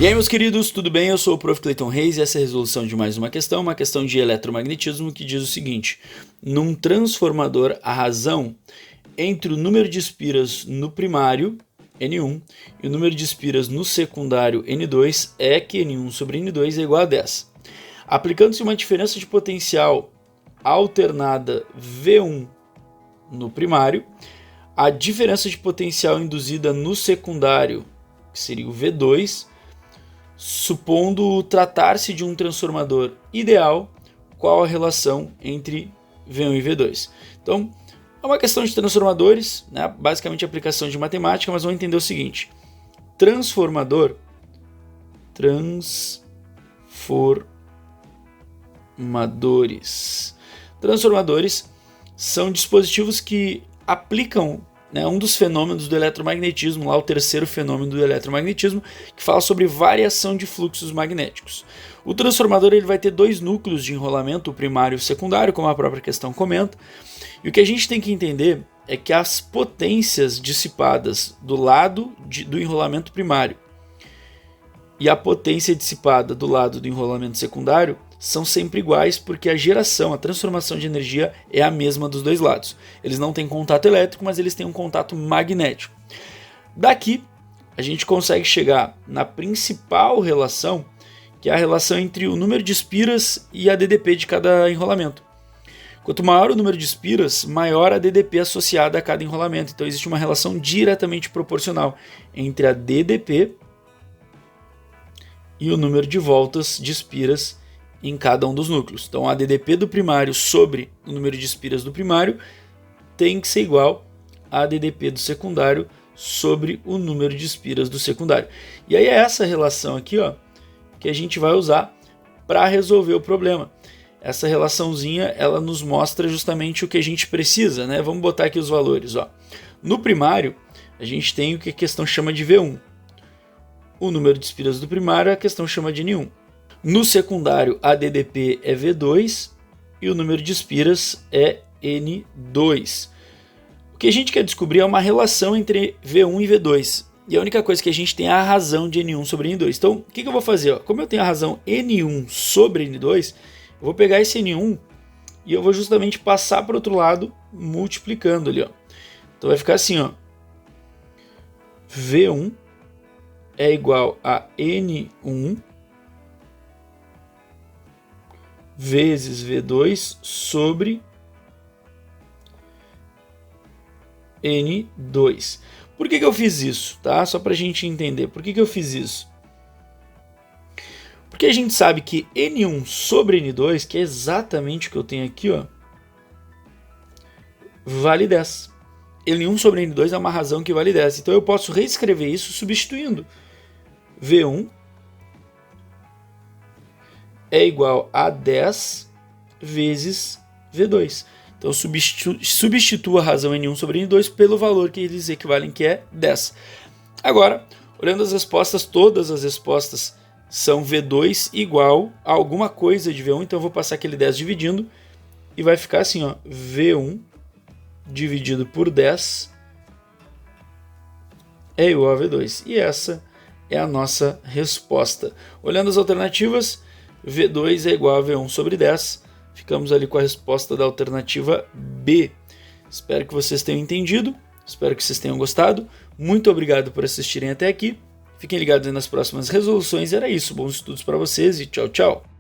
E aí, meus queridos, tudo bem? Eu sou o Prof. Clayton Reis e essa é a resolução de mais uma questão de eletromagnetismo que diz o seguinte: num transformador, a razão entre o número de espiras no primário, N1, e o número de espiras no secundário, N2, é que N1 sobre N2 é igual a 10. Aplicando-se uma diferença de potencial alternada V1 no primário, a diferença de potencial induzida no secundário, que seria o V2, supondo tratar-se de um transformador ideal, qual a relação entre V1 e V2? Então, é uma questão de transformadores, né? Basicamente aplicação de matemática, mas vamos entender o seguinte: transformadores são dispositivos que aplicam, né, um dos fenômenos do eletromagnetismo, lá o terceiro fenômeno do eletromagnetismo, que fala sobre variação de fluxos magnéticos. O transformador ele vai ter dois núcleos de enrolamento, o primário e o secundário, como a própria questão comenta. E o que a gente tem que entender é que as potências dissipadas do lado do enrolamento primário e a potência dissipada do lado do enrolamento secundário são sempre iguais, porque a transformação de energia é a mesma dos dois lados. Eles não têm contato elétrico, mas eles têm um contato magnético. Daqui, a gente consegue chegar na principal relação, que é a relação entre o número de espiras e a DDP de cada enrolamento. Quanto maior o número de espiras, maior a DDP associada a cada enrolamento. Então existe uma relação diretamente proporcional entre a DDP e o número de voltas de espiras em cada um dos núcleos. Então a DDP do primário sobre o número de espiras do primário tem que ser igual a DDP do secundário sobre o número de espiras do secundário. E aí é essa relação aqui, ó, que a gente vai usar para resolver o problema. Essa relaçãozinha, ela nos mostra justamente o que a gente precisa, né? Vamos botar aqui os valores, ó. No primário, a gente tem o que a questão chama de V1. O número de espiras do primário a questão chama de N1. No secundário, a DDP é V2 e o número de espiras é N2. O que a gente quer descobrir é uma relação entre V1 e V2. E a única coisa que a gente tem é a razão de N1 sobre N2. Então, o que eu vou fazer? Ó? Como eu tenho a razão N1 sobre N2, eu vou pegar esse N1 e eu vou justamente passar para o outro lado, multiplicando ali. Ó. Então vai ficar assim, ó. V1 é igual a N1 vezes V2 sobre N2. Por que eu fiz isso? Tá? Só para a gente entender. Por que eu fiz isso? Porque a gente sabe que N1 sobre N2, que é exatamente o que eu tenho aqui, ó, vale 10. N1 sobre N2 é uma razão que vale 10. Então eu posso reescrever isso substituindo. V1 é igual a 10 vezes V2. Então substituo a razão N1 sobre N2 pelo valor que eles equivalem, que é 10. Agora, olhando as respostas, todas as respostas são V2 igual a alguma coisa de V1, então eu vou passar aquele 10 dividindo e vai ficar assim, ó, V1 dividido por 10 é igual a V2. E essa é a nossa resposta. Olhando as alternativas, V2 é igual a V1 sobre 10. Ficamos ali com a resposta da alternativa B. Espero que vocês tenham entendido. Espero que vocês tenham gostado. Muito obrigado por assistirem até aqui. Fiquem ligados aí nas próximas resoluções. Era isso. Bons estudos para vocês e tchau, tchau.